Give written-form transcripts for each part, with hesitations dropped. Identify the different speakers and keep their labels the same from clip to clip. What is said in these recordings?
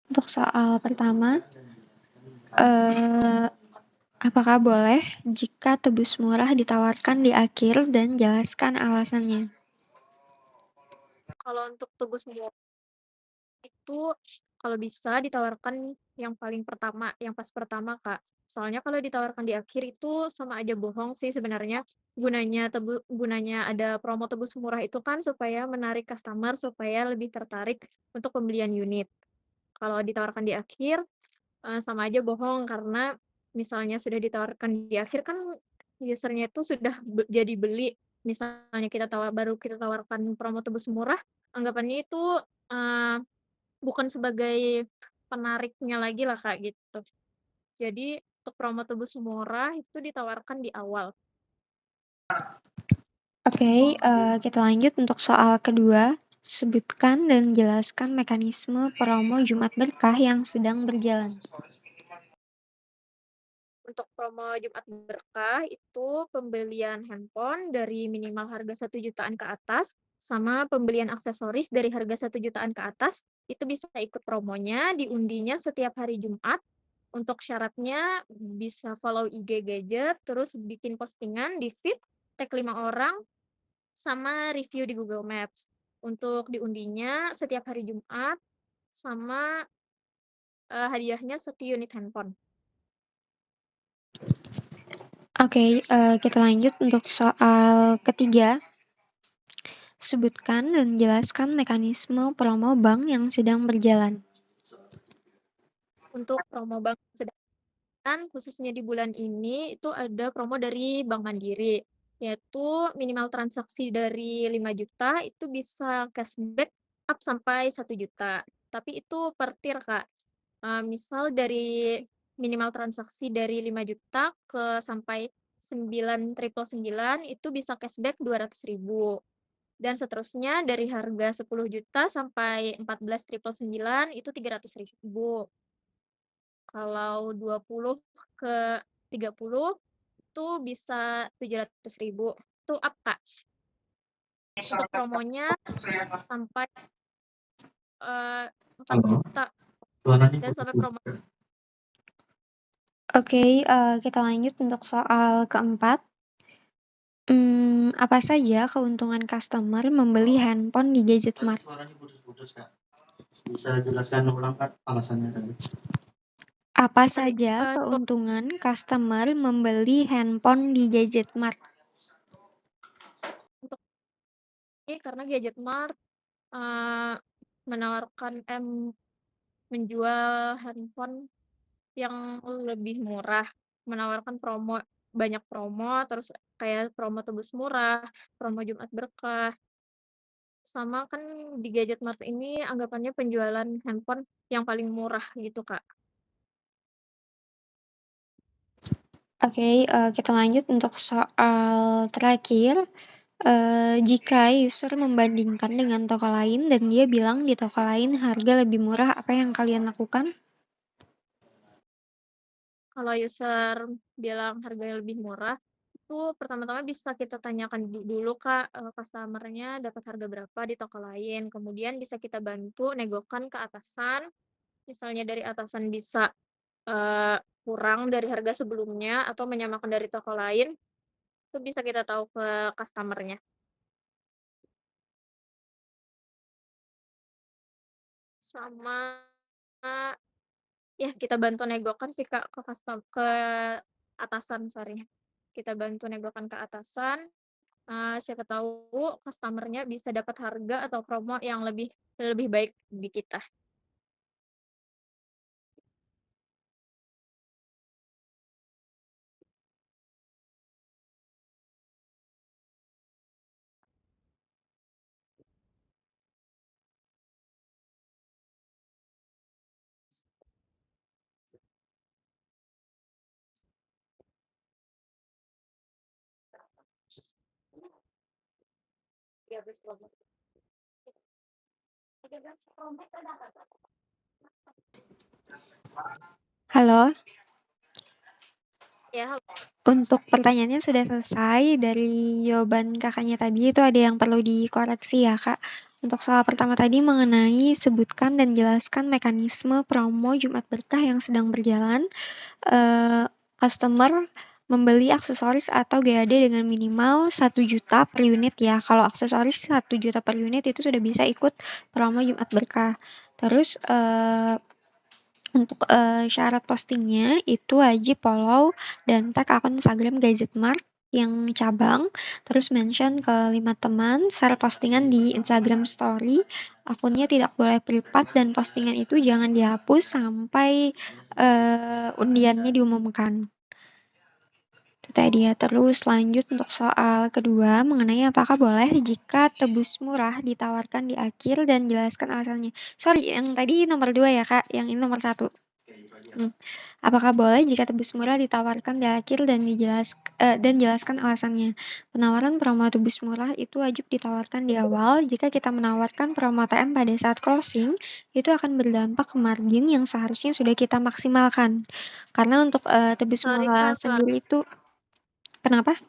Speaker 1: Untuk soal pertama, eee, apakah boleh jika tebus murah ditawarkan di akhir dan jelaskan alasannya?
Speaker 2: Kalau untuk tebus murah itu kalau bisa ditawarkan yang paling pertama, yang pas pertama, Kak. Soalnya kalau ditawarkan di akhir itu sama aja bohong sih sebenarnya. Gunanya ada promo tebus murah itu kan supaya menarik customer, supaya lebih tertarik untuk pembelian unit. Kalau ditawarkan di akhir, sama aja bohong karena misalnya sudah ditawarkan di akhir kan user-nya itu sudah jadi beli. Misalnya baru kita tawarkan promo tebus murah, anggapannya itu, eee bukan sebagai penariknya lagi lah, Kak, gitu. Jadi untuk promo tebus murah itu ditawarkan di awal.
Speaker 1: Oke, kita lanjut untuk soal kedua. Sebutkan dan jelaskan mekanisme promo Jumat Berkah yang sedang berjalan.
Speaker 2: Untuk promo Jumat Berkah itu pembelian handphone dari minimal harga 1 jutaan ke atas, sama pembelian aksesoris dari harga 1 jutaan ke atas, itu bisa ikut promonya, diundinya setiap hari Jumat. Untuk syaratnya bisa follow IG Gadget, terus bikin postingan di feed, tag 5 orang, sama review di Google Maps. Untuk diundinya setiap hari Jumat, sama, hadiahnya 1 unit handphone.
Speaker 1: Oke, kita lanjut untuk soal ketiga. Sebutkan dan jelaskan mekanisme promo bank yang sedang berjalan.
Speaker 2: Untuk promo bank sedangkan khususnya di bulan ini, itu ada promo dari Bank Mandiri, yaitu minimal transaksi dari 5 juta itu bisa cashback up sampai 1 juta. Tapi itu per tier, Kak. Misal dari minimal transaksi dari 5 juta ke sampai 9.999.000 itu bisa cashback 200.000. Dan seterusnya dari harga 10 juta sampai 14.999.000 itu 300.000. Kalau 20 ke 30 itu bisa 700.000. Itu up, Kak. Untuk promonya sampai, eee, 4 juta
Speaker 3: Suaranya
Speaker 2: dan sampai
Speaker 3: putus-putus.
Speaker 2: promo.
Speaker 1: Oke, kita lanjut untuk soal keempat. Apa saja keuntungan customer membeli handphone di Gadget Mart?
Speaker 3: Suaranya putus-putus, Kak. Bisa jelaskan ulang, Kak, alasannya tadi?
Speaker 1: Apa
Speaker 2: Tadi,
Speaker 1: saja keuntungan customer membeli handphone di Gadget Mart?
Speaker 2: untuk ini karena Gadget Mart, eee, menawarkan menjual handphone yang lebih murah, menawarkan banyak promo, terus kayak promo tebus murah, promo Jumat Berkah, sama kan di Gadget Mart ini anggapannya penjualan handphone yang paling murah gitu, Kak.
Speaker 1: Oke, kita lanjut untuk soal terakhir. Jika user membandingkan dengan toko lain dan dia bilang di toko lain harga lebih murah, apa yang kalian lakukan?
Speaker 2: Kalau user bilang harganya lebih murah, itu pertama-tama bisa kita tanyakan dulu, Kak, customer-nya dapat harga berapa di toko lain, kemudian bisa kita bantu negokan ke atasan, misalnya dari atasan bisa, eee, kurang dari harga sebelumnya atau menyamakan dari toko lain, itu bisa kita tahu ke customer-nya. Sama, ya kita bantu negokan sih, Kak, ke atasan, sorry. Kita bantu negokan ke atasan, siapa tahu customer-nya bisa dapat harga atau promo yang lebih lebih baik di kita.
Speaker 1: Halo?
Speaker 2: Ya, halo.
Speaker 1: Untuk pertanyaannya sudah selesai. Dari jawaban Kakaknya tadi itu ada yang perlu dikoreksi ya, Kak. Untuk soal pertama tadi mengenai sebutkan dan jelaskan mekanisme promo Jumat Berkah yang sedang berjalan. Customer membeli aksesoris atau GAD dengan minimal 1 juta per unit ya. Kalau aksesoris 1 juta per unit itu sudah bisa ikut promo Jumat Berkah. Terus, untuk, syarat postingnya itu wajib follow dan tag akun Instagram Gadgetmart yang cabang, terus mention ke 5 teman, share postingan di Instagram story, akunnya tidak boleh privat dan postingan itu jangan dihapus sampai, undiannya diumumkan. Itu tadi ya. Terus lanjut untuk soal kedua mengenai apakah boleh jika tebus murah ditawarkan di akhir dan jelaskan alasannya. Sorry, yang tadi nomor 2 ya, Kak, yang ini nomor 1. Apakah boleh jika tebus murah ditawarkan di akhir dan jelaskan alasannya? Penawaran promo tebus murah itu wajib ditawarkan di awal. Jika kita menawarkan promo TM pada saat closing, itu akan berdampak ke margin yang seharusnya sudah kita maksimalkan. Karena untuk, tebus
Speaker 2: Sorry
Speaker 1: murah
Speaker 2: Kak,
Speaker 1: sendiri itu kenapa?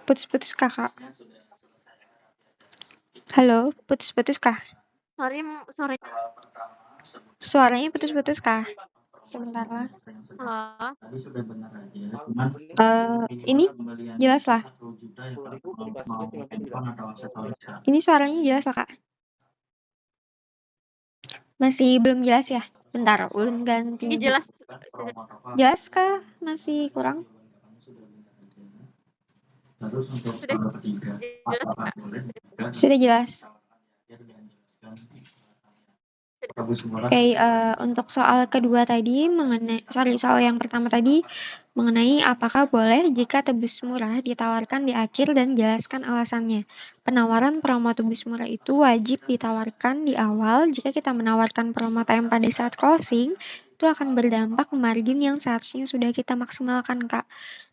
Speaker 1: Putus-putus kah, Kak? Halo, putus-putus kah?
Speaker 2: sorry.
Speaker 1: Suaranya putus-putus kah? Sebentar lah.
Speaker 2: Halo.
Speaker 3: Tadi sudah benar aja, cuman
Speaker 1: Ini jelas lah. Ini suaranya jelas lah, Kak. Masih belum jelas ya? Bentar, ulun ganti.
Speaker 2: Ini jelas.
Speaker 1: Jelas kah? Masih kurang?
Speaker 3: Terus untuk
Speaker 2: Sudah
Speaker 3: soal ketiga,
Speaker 2: jelas,
Speaker 3: apakah
Speaker 2: Kak.
Speaker 3: boleh
Speaker 1: Sudah jelas. Oke, untuk soal kedua tadi soal yang pertama tadi mengenai apakah boleh jika tebus murah ditawarkan di akhir dan jelaskan alasannya. Penawaran promo tebus murah itu wajib ditawarkan di awal. Jika kita menawarkan promo TM pada saat closing, itu akan berdampak ke margin yang seharusnya sudah kita maksimalkan, Kak.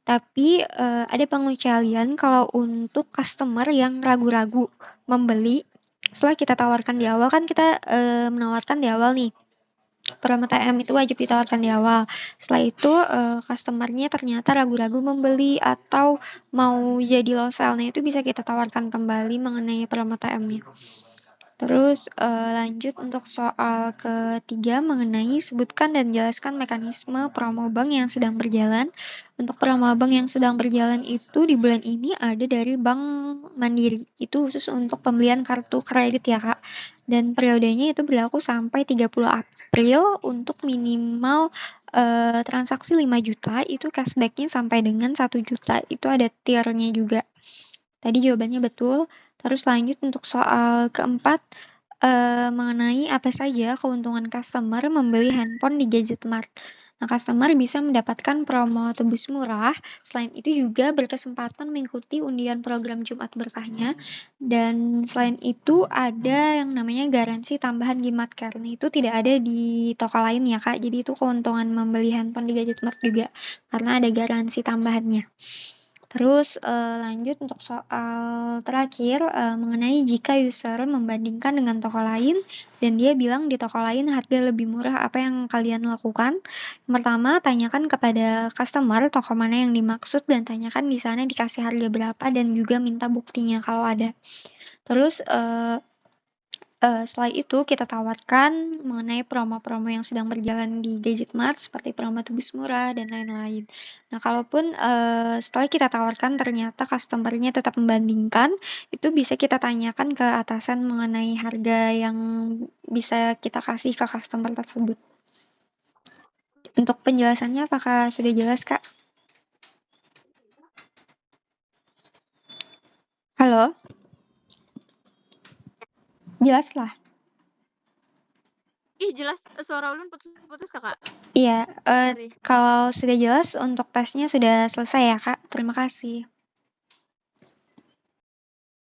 Speaker 1: Tapi, ada pengecualian kalau untuk customer yang ragu-ragu membeli setelah kita tawarkan di awal kan kita, menawarkan di awal nih, promo TM itu wajib ditawarkan di awal. Setelah itu, customer-nya ternyata ragu-ragu membeli atau mau jadi low sale-nya itu bisa kita tawarkan kembali mengenai promo TM-nya. Terus, lanjut untuk soal ketiga mengenai sebutkan dan jelaskan mekanisme promo bank yang sedang berjalan. Untuk promo bank yang sedang berjalan itu di bulan ini ada dari Bank Mandiri, itu khusus untuk pembelian kartu kredit ya, Kak. Dan periodenya itu berlaku sampai 30 April untuk minimal, transaksi 5 juta itu cashback-nya sampai dengan 1 juta, itu ada tier-nya juga. Tadi jawabannya betul. Terus lanjut untuk soal keempat, mengenai apa saja keuntungan customer membeli handphone di Gadgetmart. Nah, customer bisa mendapatkan promo tebus murah, selain itu juga berkesempatan mengikuti undian program Jumat Berkahnya, dan selain itu ada yang namanya garansi tambahan Gimatcare. Nah, itu tidak ada di toko lain ya, Kak. Jadi itu keuntungan membeli handphone di Gadgetmart juga, karena ada garansi tambahannya. Terus, lanjut untuk soal terakhir, mengenai jika user membandingkan dengan toko lain dan dia bilang di toko lain harga lebih murah, apa yang kalian lakukan? Yang pertama, tanyakan kepada customer toko mana yang dimaksud dan tanyakan di sana dikasih harga berapa dan juga minta buktinya kalau ada. Terus, setelah itu kita tawarkan mengenai promo-promo yang sedang berjalan di Gadgetmart seperti promo tebus murah dan lain-lain. Nah, kalaupun, setelah kita tawarkan ternyata customer-nya tetap membandingkan, itu bisa kita tanyakan ke atasan mengenai harga yang bisa kita kasih ke customer tersebut. Untuk penjelasannya apakah sudah jelas, Kak? Halo? Jelas lah?
Speaker 2: Ih, jelas, suara ulun putus-putus, Kakak.
Speaker 1: Iya,
Speaker 2: Sorry.
Speaker 1: kalau sudah jelas untuk tesnya sudah selesai ya, Kak. Terima kasih.